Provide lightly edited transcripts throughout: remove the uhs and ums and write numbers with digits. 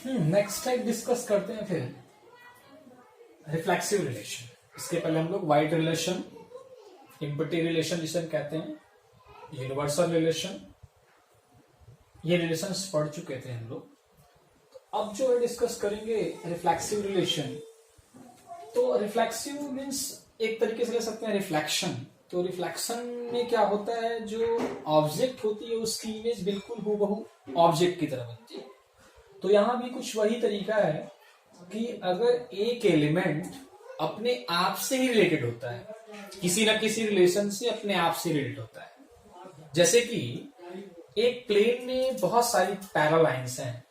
Next type discuss करते हैं फिर रिफ्लेक्सिव रिलेशन। इसके पहले हम लोग वाइड रिलेशन, इम्पटी रिलेशन जिसे हम कहते हैं, यूनिवर्सल रिलेशन, ये रिलेशंस पढ़ चुके थे हम लोग। अब जो है डिस्कस करेंगे रिफ्लेक्सिव रिलेशन। तो रिफ्लेक्सिव मीन्स एक तरीके से ले सकते हैं रिफ्लेक्शन। तो रिफ्लेक्शन में क्या होता है, जो ऑब्जेक्ट होती है उसकी इमेज बिल्कुल हूबहू ऑब्जेक्ट की तरह बनती है। तो यहां भी कुछ वही तरीका है कि अगर एक एलिमेंट अपने आप से ही रिलेटेड होता है, किसी ना किसी रिलेशन से अपने आप से रिलेटेड होता है, जैसे कि एक प्लेन में बहुत सारी पैरेलल लाइंस हैं,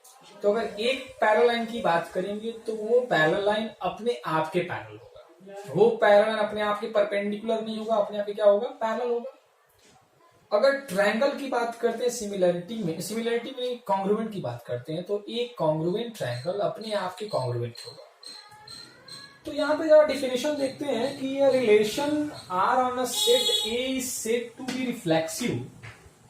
तो अगर एक पैरेलल लाइन की बात करेंगे तो वो पैरेलल लाइन अपने आप के पैरेलल होगा। वो पैरेलल लाइन अपने आप के परपेंडिकुलर नहीं होगा, अपने आप के क्या होगा, पैरेलल होगा। अगर ट्रायंगल की बात करते हैं सिमिलरिटी में कॉन्ग्रुएंट की बात करते हैं, तो एक कॉन्ग्रुएंट ट्रायंगल अपने आप के कॉन्ग्रुएंट होगा। तो यहाँ पे जरा डिफिनेशन देखते हैं कि ये relation R on a set A is said to be reflexive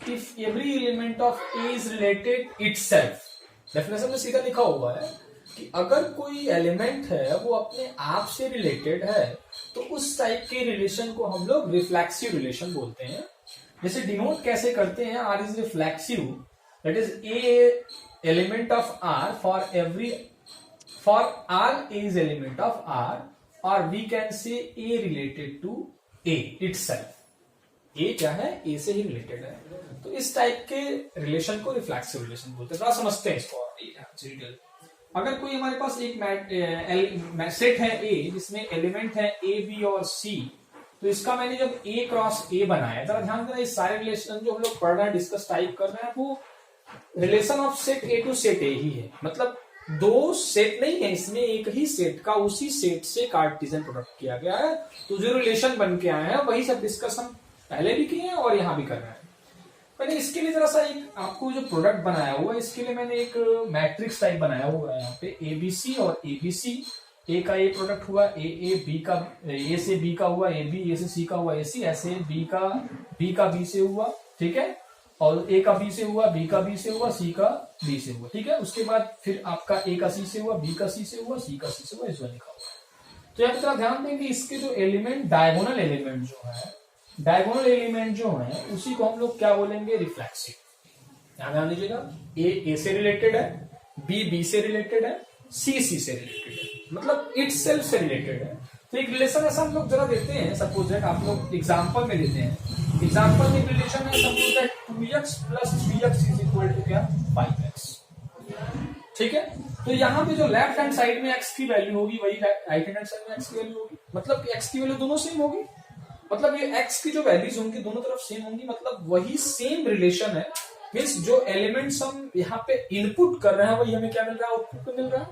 if every element of A is related itself. Definition में सीधा लिखा हुआ है कि अगर कोई एलिमेंट है वो अपने आप से रिलेटेड है तो उस टाइप के रिलेशन को हम लोग रिफ्लेक्सिव रिलेशन बोलते हैं। जैसे डिनोट कैसे करते हैं, R is reflexive, that is A element of R for R is element of R, और we can say A related to A itself. ए क्या है, ए से ही रिलेटेड है। तो इस टाइप के रिलेशन को रिफ्लेक्सिव रिलेशन बोलते हैं। थोड़ा समझते हैं इसको डिटेल। अगर कोई हमारे पास एक सेट है ए जिसमें एलिमेंट है ए बी और सी, तो इसका मैंने जब ए क्रॉस ए बनाया, जरा ध्यान देना, इस सारे रिलेशन जो हम लोग पढ़ रहे हैं, डिस्कस टाइप कर रहे हैं, वो relation of set A to set A ही है। मतलब दो सेट नहीं है, इसमें एक ही सेट का उसी सेट से कार्टेशियन प्रोडक्ट किया गया है। तो जो रिलेशन बन के आए हैं वही सब डिस्कस हम पहले भी किए हैं और यहाँ भी कर रहे हैं। मैंने इसके लिए जरा सा एक आपको जो प्रोडक्ट बनाया हुआ है, इसके लिए मैंने एक मैट्रिक्स टाइप बनाया हुआ है यहाँ पे, एबीसी और एबीसी। ए का ए प्रोडक्ट हुआ ए बी का ए से बी का हुआ ए बी, ए से सी का हुआ ए सी, ऐसे बी का बी से हुआ, ठीक है, और ए का बी से हुआ, बी का बी से हुआ, सी का बी से हुआ, ठीक है। उसके बाद फिर आपका ए का सी से हुआ, बी का सी से हुआ, सी का सी से हुआ, इस लिखा हुआ। तो यहाँ पे ध्यान देंगे इसके जो एलिमेंट डायगोनल एलिमेंट जो है उसी को हम लोग क्या बोलेंगे, रिफ्लेक्सिव। ध्यान दीजिएगा, ए से रिलेटेड है, बी से रिलेटेड है, सी से रिलेटेड है, मतलब इटसेल्फ से रिलेटेड है। तो एक रिलेशन ऐसा हम लोग जरा देते हैं, सपोज दैट आप लोग एग्जांपल में लेते हैं। एग्जांपल में रिलेशन है सपोज दैट 2x + 3x = क्या, 5x, ठीक है। तो यहाँ पे जो लेफ्ट हैंड साइड में x की वैल्यू होगी वही राइट हैंड साइड में x की वैल्यू होगी, मतलब x की वैल्यू दोनों सेम होगी, मतलब ये x की जो वैल्यूज होंगी दोनों तरफ सेम होंगी, मतलब वही सेम रिलेशन है। मीन्स जो एलिमेंट्स हम यहाँ पे इनपुट कर रहे हैं वही हमें क्या मिल रहा है, आउटपुट पे मिल रहा है।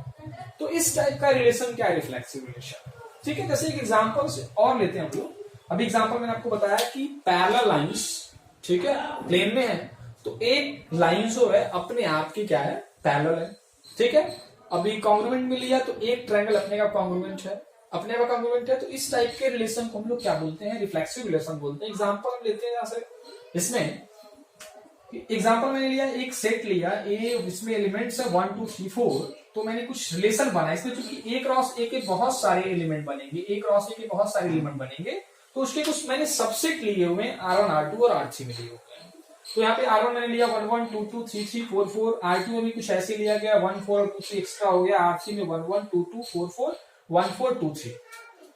तो इस टाइप का रिलेशन क्या है, रिफ्लेक्सिव रिलेशन, ठीक है। जैसे एक एग्जांपल से और लेते हैं हम लोग। अभी एग्जांपल मैंने आपको बताया कि पैरेलल लाइंस, ठीक है, प्लेन में है, तो एक लाइन जो है अपने आप की क्या है, पैरेलल है, ठीक है। अभी कॉन्ग्रुएंट में लिया तो एक ट्रायंगल अपने का कॉन्ग्रुएंट है, तो इस टाइप के रिलेशन को हम लोग क्या बोलते हैं, रिफ्लेक्सिव रिलेशन बोलते हैं। एग्जांपल हम लेते हैं जैसे इसमें एग्जांपल मैंने लिया, एक सेट लिया ए, इसमें एलिमेंट्स है 1 2 3 4, तो मैंने कुछ रिलेशन बनाया इसमें, क्योंकि ए क्रॉस ए के बहुत सारे एलिमेंट बनेंगे, तो उसके कुछ मैंने सबसेट लिए हुए हैं, R1 R2 और R3 में लिए हुए हैं। तो यहाँ पे R1 मैंने लिया 1 1 2 2 3 3 4 4, R2 में भी कुछ ऐसे लिया गया 1 4 और 2 3 एक्स्ट्रा हो गया, R3 में 1 1 2 2 4 4 1 4 2 3।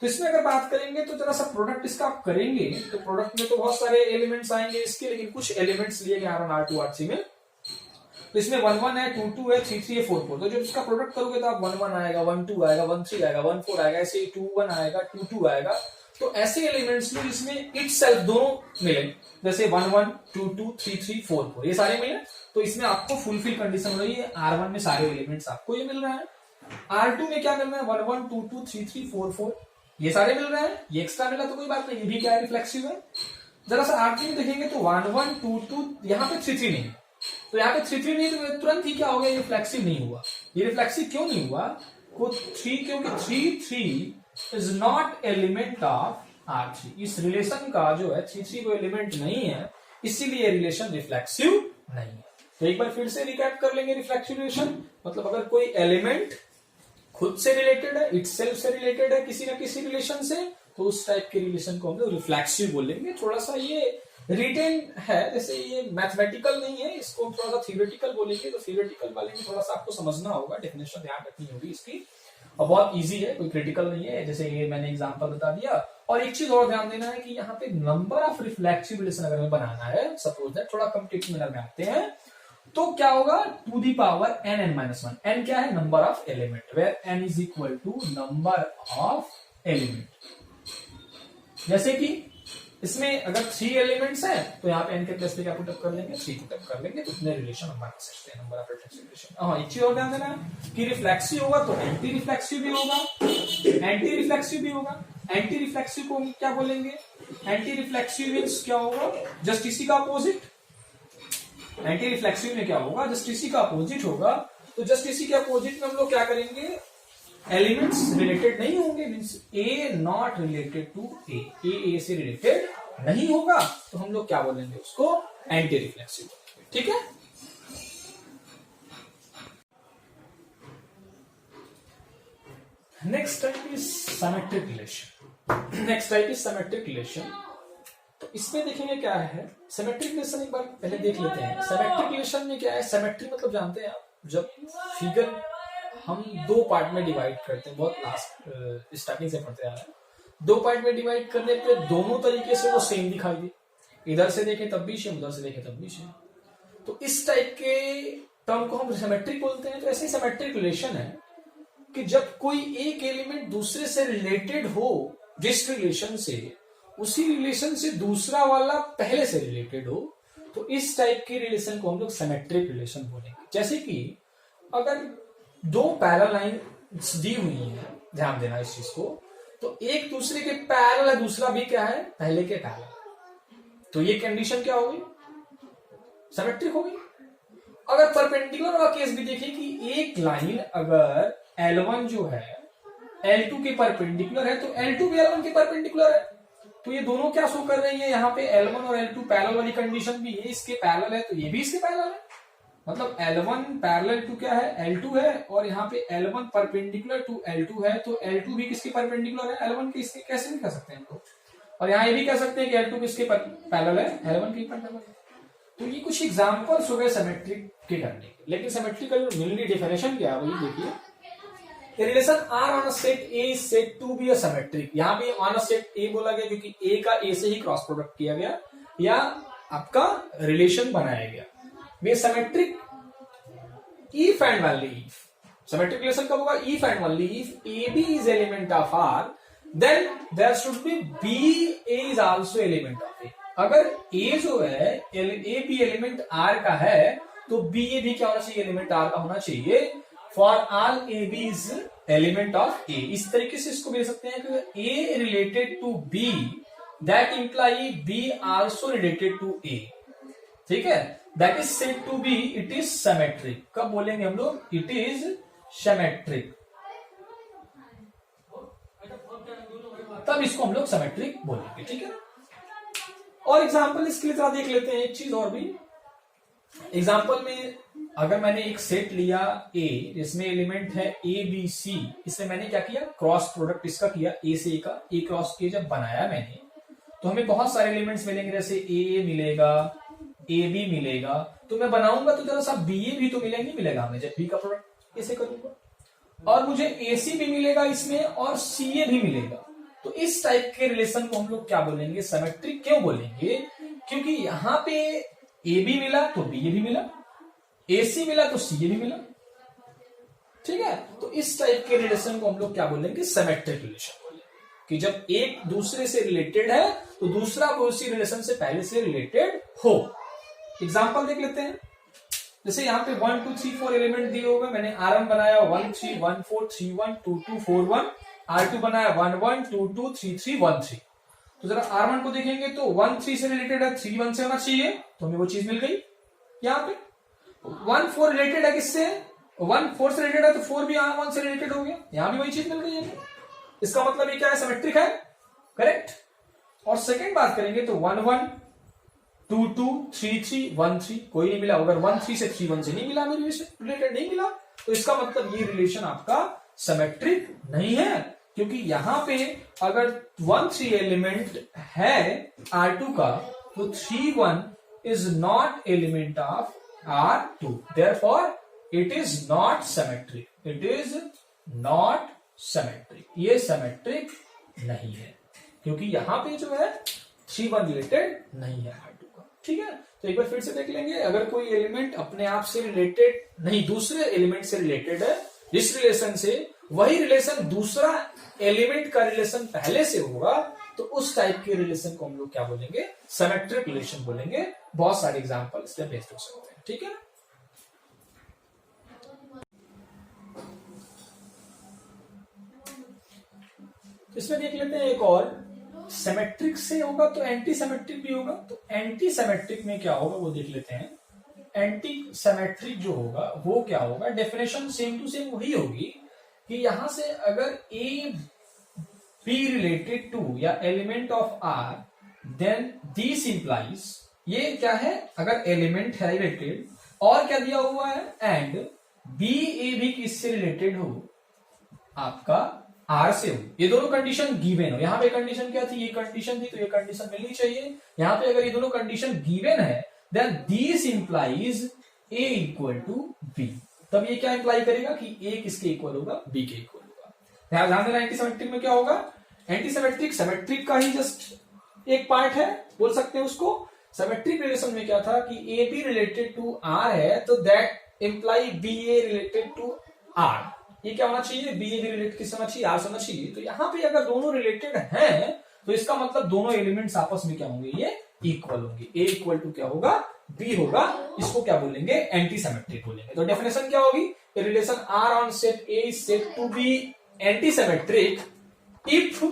तो इसमें अगर बात करेंगे तो जरा सा प्रोडक्ट इसका आप करेंगे तो प्रोडक्ट में तो बहुत सारे एलिमेंट्स आएंगे इसके, लेकिन कुछ एलिमेंट्स लिए गए R1 R2 R3 में। तो इसमें 1 1 है, 2 2 है, 3 3 है, 4 4। तो जब इसका प्रोडक्ट करोगे तो आप 1 1 आएगा, 1 2 आएगा, 1 3 आएगा, 1 4 आएगा, ऐसे 2 1 आएगा, 2 2 आएगा। तो ऐसे एलिमेंट्स में जिसमें इटसेल्फ दोनों मिले, जैसे 1 1 2 2 3 3 4 4, ये सारे मिले, तो इसमें आपको फुलफिल कंडीशन हो रही है, R1 में सारे एलिमेंट्स आपको ये मिल रहे हैं, R2 में क्या मिल रहा है, 1 1 2 2 3 3 4 4, ये सारे मिल रहे हैं, ये एक्स्ट्रा मिला तो कोई बात नहीं, ये भी क्या है, रिफ्लेक्सिव है। जरा सा R3 में देखेंगे तो 1 1 2 2, यहाँ पे 3 3 नहीं, तो यहाँ पे 3 3 नहीं, तो तुरंत ही क्या हो गया, ये रिफ्लेक्सिव नहीं हुआ। ये रिफ्लेक्सिव क्यों नहीं हुआ, क्योंकि 3 3 is not element of R3। इस रिलेशन का जो है 3 3 को एलिमेंट नहीं है, इसीलिए रिलेशन रिफ्लेक्सिव नहीं है। तो एक बार फिर से रिकैप कर लेंगे रिफ्लेक्सिव रिलेशन। मतलब अगर कोई एलिमेंट खुद से रिलेटेड है, इटसेल्फ से रिलेटेड है किसी ना किसी रिलेशन से, तो उस टाइप के रिलेशन को हम लोग रिफ्लेक्सिव बोलेंगे। थोड़ा सा ये रिटेन है, जैसे ये मैथमेटिकल नहीं है, इसको थोड़ा सा थियोरेटिकल बोलेंगे। तो थियोरेटिकल वाले में थोड़ा सा आपको समझना होगा, डेफिनेशन ध्यान रखनी होगी इसकी, और बहुत इजी है, कोई क्रिटिकल नहीं है। जैसे ये मैंने एग्जांपल बता दिया। और एक चीज और ध्यान देना है कि यहाँ पे नंबर ऑफ रिफ्लेक्सिव रिलेशन अगर हमें बनाना है, सपोज दैट थोड़ा कॉम्पिटिटिव मैनर में आते हैं, तो क्या होगा, to the power n n minus one. n क्या है, number of element, where n is equal to number of element. जैसे कि इसमें अगर 3 एलिमेंट्स हैं तो यहाँ पे n के प्लेस पे क्या पुटअप कर लेंगे, 3 पुटअप कर लेंगे, तो इतने रिलेशन हम बना सकते हैं, नंबर ऑफ रिफ्लेक्सिव रिलेशन। हाँ, एक चीज और ध्यान देना है कि रिफ्लेक्सिव होगा तो एंटी रिफ्लेक्सिव भी होगा, एंटी रिफ्लेक्सिव भी होगा। एंटी रिफ्लेक्सिव को हम क्या बोलेंगे, एंटी रिफ्लेक्सिव मींस क्या होगा, जस्ट इसी का अपोजिट। एंटी रिफ्लेक्सिव में क्या होगा, जस्ट इसी का अपोजिट होगा। तो जस्ट इसी के अपोजिट में हम लोग क्या करेंगे, एलिमेंट्स रिलेटेड नहीं होंगे, means A not related to A से रिलेटेड नहीं होगा, तो हम लोग क्या बोलेंगे उसको, एंटी रिफ्लेक्सिव। ठीक है। Next type is symmetric relation. Next type is symmetric relation. तो इसमें देखेंगे क्या है, सिमेट्रिक रिलेशन एक बार पहले देख लेते हैं। सिमेट्रिक रिलेशन में क्या है, सिमेट्री मतलब जानते हैं आप, जब फिगर हम 2 पार्ट में डिवाइड करते हैं, बहुत लास्ट स्टार्टिंग से पढ़ते आ रहे हैं, 2 पार्ट में डिवाइड करने पे दोनों तरीके से वो सेम दिखाई दे, इधर से देखें तब भी सेम, उधर से देखें तब भी सेम। तो इस टाइप के टर्म को हम सिमेट्रिक बोलते हैं। तो ऐसे ही सिमेट्रिक रिलेशन है कि जब कोई एक एलिमेंट दूसरे से रिलेटेड हो, जिस रिलेशन से, उसी रिलेशन से दूसरा वाला पहले से रिलेटेड हो, तो इस टाइप के रिलेशन को हम लोग सिमेट्रिक रिलेशन बोलेंगे। जैसे कि अगर 2 पैरेलल लाइन दी हुई है, ध्यान देना इस चीज को, तो एक दूसरे के पैरेलल है, दूसरा भी क्या है, पहले के पैरेलल, तो ये कंडीशन क्या होगी, सिमेट्रिक होगी। अगर परपेंडिकुलर वाला केस भी देखिए कि एक लाइन अगर L1 जो है L2 के परपेंडिकुलर है, तो L2 भी L1 के परपेंडिकुलर है, तो ये दोनों क्या शो कर रही है, यहाँ पे L1 और L2 पैरेलल वाली कंडीशन भी, ये इसके पैरेलल है तो ये भी इसके पैरेलल है। मतलब L1 पैरेलल टू क्या है, L2 है, और यहाँ पे L1 परपेंडिकुलर टू L2 है, तो L2 भी किसके परपेंडिकुलर है, L1 के। इसके कैसे भी कह सकते हैं हम लोग, और यहाँ ये भी कह सकते हैं कि L2 किसके पैरेलल है, L1 के पैरेलल है। तो ये कुछ एग्जांपल्स हो गए सिमेट्रिक के करने के। लेकिन सिमेट्रिक का जो मेनली डेफिनेशन क्या है वही देखिए, A relation R on a set A is said to be a symmetric। यहाँ भी on a set A बोला गया क्योंकि A का A से ही क्रॉस प्रोडक्ट किया गया या आपका रिलेशन बनाया गया। वे symmetric if and only if। Symmetric relation कब होगा, if and only if AB is element of R, then there should be BA is also element of A। अगर A जो है A भी एलिमेंट R का है, तो BA भी क्या होना चाहिए, एलिमेंट R का होना चाहिए। For all A B is element of A. इस तरीके से इसको भेज सकते हैं कि A related to B, that imply B also related to A. ठीक है, that is said to be it is symmetric. कब बोलेंगे हम लोग, इट इज सिमेट्रिक, तब इसको हम लोग सिमेट्रिक बोलेंगे। ठीक है, और एग्जांपल इसके लिए जरा देख लेते हैं एक चीज और भी। एग्जांपल में अगर मैंने एक सेट लिया A जिसमें एलिमेंट है A B C, इससे मैंने क्या किया, क्रॉस प्रोडक्ट इसका किया, A से A का, A क्रॉस A जब बनाया मैंने, तो हमें बहुत सारे एलिमेंट्स मिलेंगे, जैसे A मिलेगा, AB मिलेगा, तो मैं बनाऊंगा तो जरा सा BA भी तो मिलेगा, नहीं मिलेगा हमें, जब B का प्रोडक्ट ऐसे करूंगा, और मुझे AC भी मिलेगा इसमें और CA भी मिलेगा। तो इस टाइप के रिलेशन को हम लोग क्या बोलेंगे, सिमेट्रिक। क्यों बोलेंगे, क्योंकि यहाँ पे AB मिला तो BA भी मिला, AC मिला तो CA भी मिला। ठीक है, तो इस टाइप के रिलेशन को हम लोग क्या बोलेंगे, सिमेट्रिक रिलेशन बोलेंगे, कि जब एक दूसरे से रिलेटेड है तो दूसरा को उसी रिलेशन से पहले से रिलेटेड हो। एग्जांपल देख लेते हैं, जैसे यहाँ पे 1 2 3 4 एलिमेंट दिए हुए, मैंने R1 बनाया 1 3 1 4 3 1 2 2 4 1, R2 बनाया 1 1 2 2 3 3 1 3। तो जरा R1 को देखेंगे तो 1 3 से रिलेटेड है, 3 1 से होना चाहिए, तो हमें वो चीज मिल गई। यहाँ पे 1 4 रिलेटेड है किससे, 1 4 से रिलेटेड है, तो 4 भी यहाँ 1 से रिलेटेड हो गया, यहां भी वही चीज मिल गई है। इसका मतलब ये क्या है, सिमेट्रिक है, करेक्ट। और सेकंड बात करेंगे तो 1 1 2 2 3 3 1 3 कोई नहीं मिला। अगर 1 3 से 3 1 से नहीं मिला, मेरे रिलेटेड नहीं मिला, तो इसका मतलब ये रिलेशन आपका सिमेट्रिक नहीं है, क्योंकि यहां पे अगर 1 3 एलिमेंट है R2 का, तो 3 1 is not element of R2, therefore it is not symmetric, it is not symmetric, ये सिमेट्रिक नहीं है, क्योंकि यहां पे जो है 3 1 रिलेटेड नहीं है R2 का। ठीक है, तो एक बार फिर से देख लेंगे। अगर कोई एलिमेंट अपने आप से रिलेटेड नहीं, दूसरे एलिमेंट से रिलेटेड है, इस रिलेशन से, वही रिलेशन दूसरा एलिमेंट का रिलेशन पहले से होगा, तो उस टाइप के रिलेशन को हम लोग क्या बोलेंगे? सिमेट्रिक रिलेशन बोलेंगे। बहुत सारे एग्जांपल इससे बेस्ड हो सकते हैं। ठीक है, इसमें देख लेते हैं एक और, सिमेट्रिक से होगा तो एंटी सिमेट्रिक भी होगा। तो एंटी सिमेट्रिक में क्या होगा वो देख लेते हैं। एंटी सिमेट्रिक जो होगा वो क्या होगा? डेफिनेशन सेम टू सेम वही होगी कि यहां से अगर ए बी रिलेटेड टू या element of R, then this implies, ये क्या है? अगर एलिमेंट है रिलेटेड और क्या दिया हुआ है? एंड बी ए भी किससे रिलेटेड हो? आपका आर से हो। ये दोनों कंडीशन गिवन हो। यहां पे कंडीशन क्या थी? ये कंडीशन थी, तो ये कंडीशन मिलनी चाहिए। यहां पे अगर ये दोनों कंडीशन गिवन है, then this implies A equal to B. तब ये क्या इंप्लाई करेगा कि ए किसके इक्वल होगा? बी के इक्वल होगा। ध्यान देना, एंटी सिमेट्रिक में क्या होगा? एंटी सिमेट्रिक सिमेट्रिक का ही जस्ट एक पार्ट है, बोल सकते हैं उसको। सिमेट्रिक रिलेशन में क्या था कि A B related to R है, तो that imply B A related to R. ये क्या होना चाहिए? बी ए बी रिलेटेड किससे होना चाहिए? आर से होना चाहिए। तो यहां पे अगर दोनों रिलेटेड हैं, तो इसका मतलब दोनों एलिमेंट्स आपस में क्या होंगे? ये इक्वल होंगे। ए इक्वल टू क्या होगा? बी होगा। इसको क्या बोलेंगे? एंटी सिमेट्रिक बोलेंगे। तो डेफिनेशन क्या होगी? Relation R on set A is said to be anti symmetric if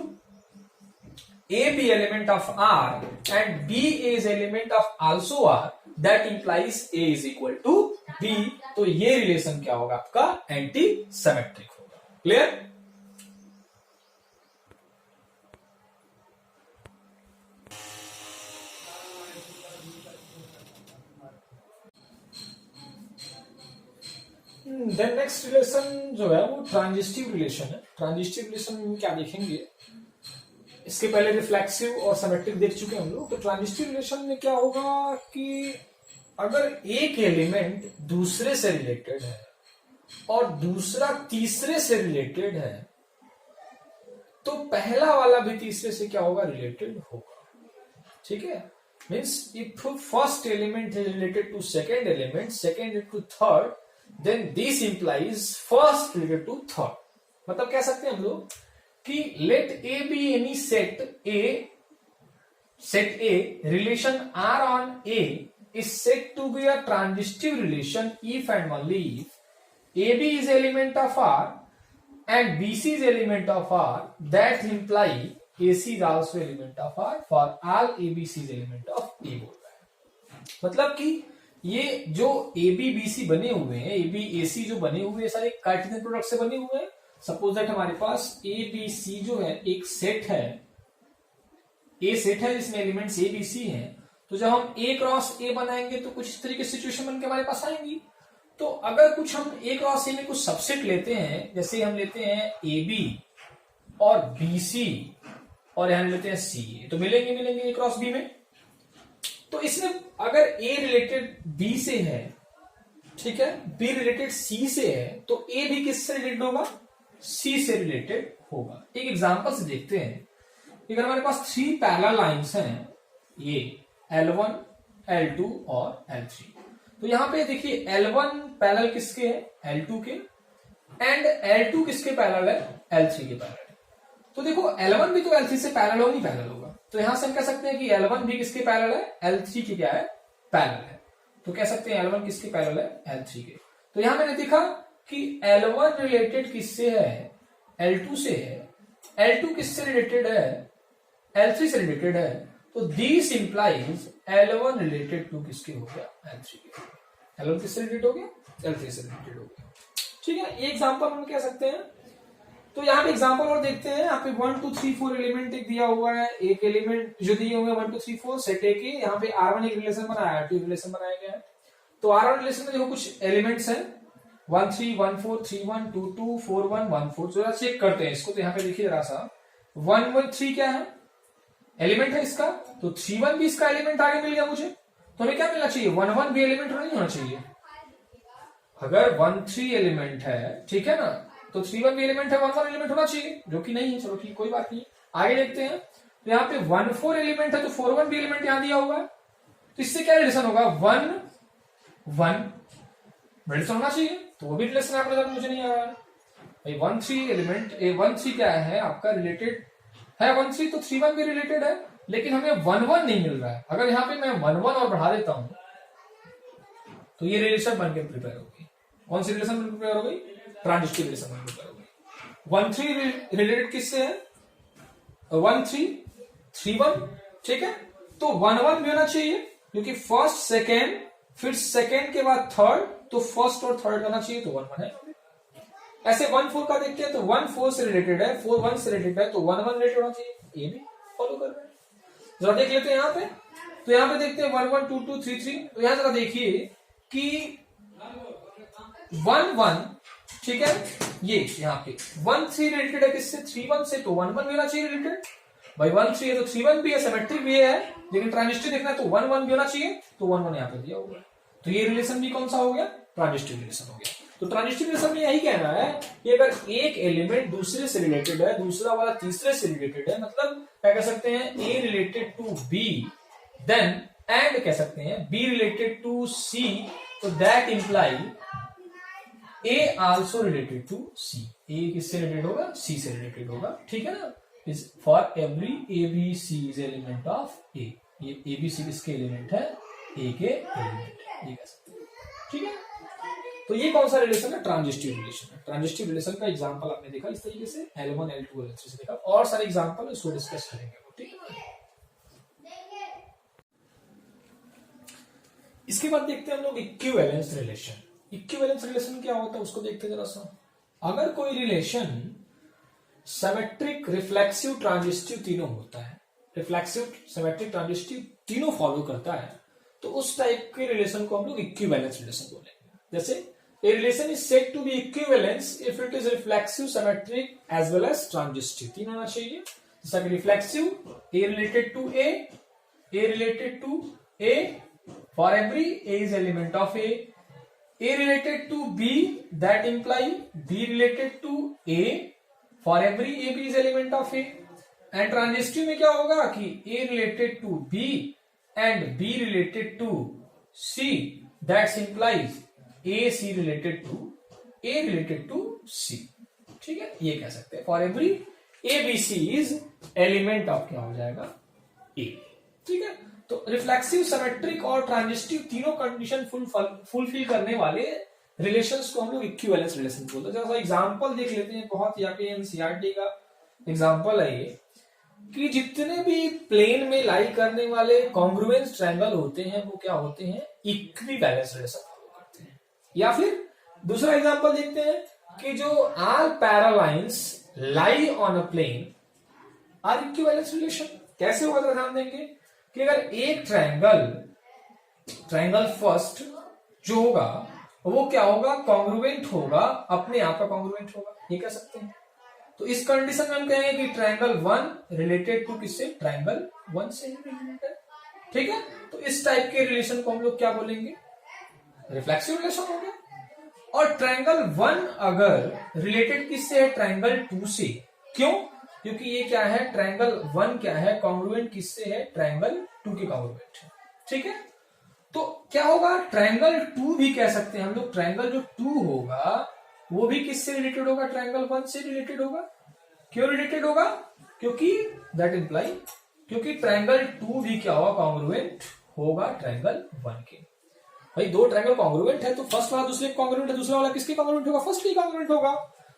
A be element of R and B is element of also R, that implies A is equal to B। तो ये relation क्या होगा? आपका anti symmetric होगा। Clear? Then next relation जो है वो transitive relation है। ट्रांजिस्टिव रिलेशन में क्या देखेंगे? इसके पहले रिफ्लेक्सिव और सिमेट्रिक देख चुके हैं हम लोग। तो ट्रांजिस्टिव रिलेशन में क्या होगा कि अगर एक एलिमेंट दूसरे से रिलेटेड है और दूसरा तीसरे से रिलेटेड है, तो पहला वाला भी तीसरे से क्या होगा? रिलेटेड होगा। ठीक है, means if first element is related to second element, second to third, then this implies first related to third. मतलब कह सकते हैं हम लोग कि let A B any set A relation R on A is said to be a transitive relation if and only if AB is element of R and BC is element of R, that imply AC is also element of R for all ABC is element of A बोल रहा है। मतलब कि ये जो AB BC बने हुए हैं, AB AC जो बने हुए हैं, सारे कार्टेशियन प्रोडक्ट से बने हुए हैं। सपोज दैट हमारे पास ABC जो है एक सेट है, A सेट है जिसमें एलिमेंट्स A B C हैं। तो जब हम A क्रॉस A बनाएंगे तो कुछ इस तरीके की सिचुएशन बन के हमारे पास आएंगी। तो अगर कुछ हम A क्रॉस A में कुछ सबसेट लेते हैं, जैसे हम लेते हैं AB और BC और यहां लेते हैं CA, तो मिलेंगे A क्रॉस B में। तो इसमें अगर A रिलेटेड B से है, ठीक है, B रिलेटेड C से है, तो A भी किससे रिलेटेड होगा? C से रिलेटेड होगा। एक एग्जांपल से देखते हैं। अगर हमारे पास 3 पैरेलल लाइंस हैं, ये L1, L2 और L3, तो यहां पे देखिए L1 पैरेलल किसके है? L2 के, एंड L2 किसके पैरेलल है? L3 के पैरेलल है। तो देखो L1 भी तो L3 से पैरेलल हो, नहीं पैरेलल होगा। तो यहां से हम कह सकते हैं कि L1 भी किसके पैरेलल है? L3 की क्या है? पैरेलल है। तो कह सकते हैं L1 किसके पैरेलल है? L3 के। तो यहां मैंने देखा कि L1 रिलेटेड किससे है? L2 से है। L2 किससे रिलेटेड है? L3 से रिलेटेड है। तो this implies L1 related to किसके हो गया? L3 के। L1 किससे रिलेटेड हो गया? L3 से रिलेटेड हो गया। ठीक है, ये एग्जांपल हम कह सकते हैं तो यहाँ पे एग्जांपल और देखते हैं। यहाँ पे 1 2 3 4 एलिमेंट एक दिया हुआ है, एक एलिमेंट जो दिए हुए 1 2 3 4 सेट ए के, यहाँ पे R1 एक रिलेशन बनाया, R2 रिलेशन बनाया गया है। तो R1 रिलेशन में देखो कुछ एलिमेंट्स हैं 1 3 1 4 3 1 2 2 4 1 1 4। जरा चेक करते हैं इसको। तो यहाँ पे देखिए जरा सा 1 1 3 क्या है, एलिमेंट है इसका, तो 3 1 भी इसका एलिमेंट आगे मिल गया मुझे। तो हमें क्या मिलना चाहिए, 1 1 भी एलिमेंट नहीं होना चाहिए। अगर 1 3 एलिमेंट है, ठीक है ना, तो 3 1 भी एलिमेंट है, 1 1 एलिमेंट होना चाहिए, जो कि नहीं है। चलो ठीक, कोई बात नहीं, आगे देखते हैं। तो यहाँ पे 1 4 एलिमेंट है, तो 4 1 भी एलिमेंट यहां दिया हुआ है। तो इससे क्या रिलेशन होगा, 1 1 रिलेशन होना चाहिए, तो वो भी रिलेशन आपके साथ मुझे नहीं आ रहा है भाई। 1 3 एलिमेंट, 1 3 क्या है आपका, रिलेटेड है 1 3, तो 3 1 भी रिलेटेड है, लेकिन हमें 1 1 नहीं मिल रहा है। अगर यहाँ पे मैं 1 1 और बढ़ा देता हूं तो ये रिलेशन बनकर प्रिपेयर होगी। कौन सी रिलेशन प्रिपेयर हो गई, ट्रांजिस्टिव रिलेशन प्रिपेयर हो गई। 1 3 रिलेटेड किससे है, 1 3 3 1, ठीक है। तो 1 1 भी होना चाहिए, क्योंकि फर्स्ट सेकेंड, फिर सेकेंड के बाद थर्ड, तो फर्स्ट और थर्ड होना चाहिए, तो 1 1 है। ऐसे 1 4 का देखते हैं, तो 1 4 से रिलेटेड है, 4 1 से रिलेटेड है, तो 1 1 रिलेटेड होना चाहिए, ये भी फॉलो कर रहे हैं। जरा देख लेते हैं यहाँ पे। तो यहाँ पे देखते हैं 1 1 2 2 3 3। तो यहाँ जरा देखिए कि 1 1, ठीक है, ये यहाँ पे 1 3 रिलेटेड है किससे, 3 1 से, तो 1 1 भी होना चाहिए रिलेटेड भाई। 1 3 है तो 3 1 भी है, सिमेट्रिक भी है, लेकिन ट्रांजिस्टिव देखना है तो 1 1 भी होना चाहिए, तो 1 1 यहाँ पे दिया हुआ है। तो ये रिलेशन भी कौन सा हो गया, ट्रांजिस्टिव रिलेशन हो गया। तो ट्रांजिस्टिव रिलेशन में यही कहना है कि अगर एक एलिमेंट दूसरे से रिलेटेड है, दूसरा वाला तीसरे से रिलेटेड है, मतलब क्या कह सकते हैं, A related to B, then and कह सकते हैं बी रिलेटेड टू सी, तो that imply A also related to C. A किससे रिलेटेड होगा, सी से रिलेटेड होगा, ठीक है ना। Is for every A B C is element of A. ये ए बी सी किसके एलिमेंट है, ए के एलिमेंट, ये कह सकते हैं, ठीक है। तो ये कौन सा रिलेशन है, ट्रांजिस्टिव रिलेशन है। ट्रांजिस्टिव रिलेशन का एग्जांपल आपने देखा इस तरीके से, L1 L2 L3 से देखा, और सारे एग्जांपल इसको डिस्कस करेंगे, ठीक है। इसके बाद देखते हैं हम लोग इक्विवेलेंस रिलेशन। इक्विवेलेंस रिलेशन क्या होता है उसको देखते हैं जरा सा। अगर कोई रिलेशन सिमेट्रिक, रिफ्लेक्सिव, ट्रांजिस्टिव तीनों होता है, रिफ्लेक्सिव, सिमेट्रिक, ट्रांजिस्टिव तीनों फॉलो करता है, तो उस टाइप के रिलेशन को हम लोग इक्विवेलेंस रिलेशन बोलेंगे। जैसे a relation is said to be equivalence if it is reflexive, symmetric as well as transitive। तीन होना चाहिए, जैसा कि reflexive, a related to a related to a, for every a is element of a related to b, that imply b related to a, for every a b is element of a। and transitive में क्या होगा कि a related to b and b related to c, that implies A C related to C, ठीक है, ये कह सकते हैं। For every A B C is element of क्या हो जाएगा, ए, ठीक है। तो रिफ्लेक्सिव, सिमेट्रिक और ट्रांजिस्टिव तीनों कंडीशन फुलफिल करने वाले रिलेशंस को हम लोग इक्विवेलेंस रिलेशन बोलते हैं। जैसा एग्जांपल देख लेते हैं, बहुत यहाँ पे एनसीईआरटी का एग्जांपल है ये, कि जितने भी प्लेन में लाई करने वाले कॉन्ग्रुएंस ट्रायंगल होते हैं वो क्या होते हैं, इक्विवेलेंस रिलेशन। या फिर दूसरा एग्जांपल देखते हैं कि जो R parallel lines lie on a plane R equivalence relation. कैसे होगा तो ध्यान देंगे कि अगर एक ट्रायंगल फर्स्ट जो होगा वो क्या होगा, कॉन्ग्रुएंट होगा, अपने आप का कॉन्ग्रुएंट होगा, ये कह सकते हैं। तो इस कंडीशन में हम कहेंगे कि ट्रायंगल 1 रिलेटेड टू किससे, ट्रायंगल 1 से रिलेटेड है, ठीक है। तो इस टाइप के रिलेशन को हम लोग क्या बोलेंगे, रिफ्लेक्सिव रिलेशन हो गया। और ट्रायंगल 1 अगर रिलेटेड किससे है, ट्रायंगल 2 से, क्यों, क्योंकि ये क्या है, ट्रायंगल 1 क्या है, कॉन्ग्रुएंट किससे है, ट्रायंगल 2 के कॉन्ग्रुएंट है, ठीक है। तो क्या होगा, ट्रायंगल 2 भी कह सकते हैं हम लोग, ट्रायंगल जो 2 होगा वो भी किससे रिलेटेड होगा, ट्रायंगल 1 से रिलेटेड होगा। क्यों रिलेटेड होगा, क्योंकि दैट इंप्लाई, क्योंकि ट्रायंगल 2 भी क्या होगा, कॉन्ग्रुएंट होगा ट्रायंगल 1 के। भाई दो ट्रायंगल कॉन्ग्रुएंट है तो फर्स्ट वाला दूसरे कॉन्ग्रुएंट है, दूसरा वाला किसके कॉन्ग्रुएंट होगा, फर्स्ट के कॉन्ग्रुएंट होगा।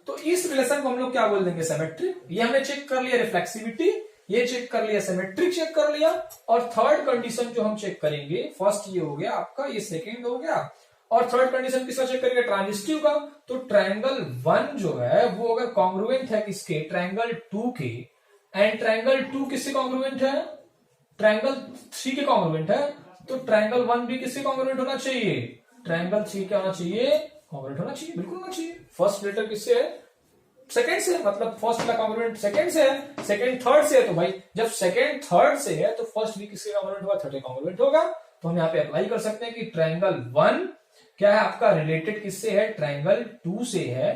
तो इस रिलेशन को हम लोग क्या बोल देंगे, सिमेट्रिक। ये हमने चेक कर लिया रिफ्लेक्सिविटी, ये चेक कर लिया, सिमेट्रिक चेक कर लिया। और थर्ड कंडीशन जो हम चेक करेंगे, फर्स्ट ये हो गया आपका, ये सेकेंड हो गया, और थर्ड कंडीशन किसका चेक करेंगे, ट्रांजिस्टिव का। तो ट्रायंगल 1 जो है वो अगर कॉन्ग्रुएंट है किसके, ट्रायंगल 2 के, एंड ट्रायंगल 2 किससे कॉन्ग्रुएंट है, ट्रायंगल 3 के कॉन्ग्रुएंट है, तो ट्रायंगल 1 भी किससे कॉन्ग्रुएंट होना चाहिए, ट्रायंगल 3 क्या होना चाहिए, कॉन्ग्रुएंट होना चाहिए, बिल्कुल होना चाहिए। फर्स्ट लेटर किससे है, सेकंड से, मतलब फर्स्ट वाला कॉन्ग्रुएंट सेकंड से है, सेकंड थर्ड से है, तो भाई जब सेकंड थर्ड से है तो फर्स्ट भी किसके कॉन्ग्रुएंट होगा, थर्ड के कॉन्ग्रुएंट होगा। तो हम यहाँ पे अप्लाई कर सकते हैं कि ट्रायंगल 1 क्या है आपका, रिलेटेड किससे है, ट्रायंगल 2 से है,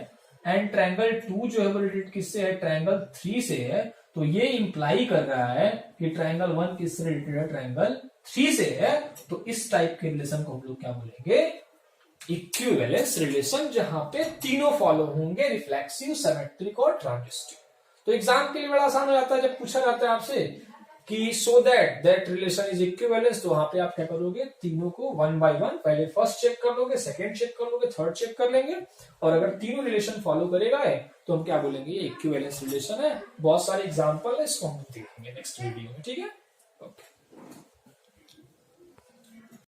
एंड ट्रायंगल 2 जो है वो रिलेटेड किससे है, ट्रायंगल 3 से है। तो ये इंप्लाई कर रहा है कि ट्रायंगल 1 किससे रिलेटेड है, ट्रायंगल 3 से है। तो इस टाइप के रिलेशन को हम लोग क्या बोलेंगे, इक्विवेलेंस रिलेशन, जहां पे तीनों फॉलो होंगे, रिफ्लेक्सिव, सिमेट्रिक और ट्रांजिस्टिव। तो एग्जाम के लिए बड़ा आसान हो जाता है जब पूछा जाता है आपसे कि so that relation is equivalence, तो वहां पे आप क्या करोगे, तीनों को वन बाय वन पहले फर्स्ट चेक कर लोगे, सेकंड चेक कर लोगे, थर्ड चेक कर लेंगे, और अगर तीनों रिलेशन फॉलो करेगा है तो हम क्या बोलेंगे, ये इक्विवेलेंस रिलेशन है। बहुत सारे एग्जांपल है, इसको हम देखेंगे नेक्स्ट वीडियो में, ठीक है, ओके।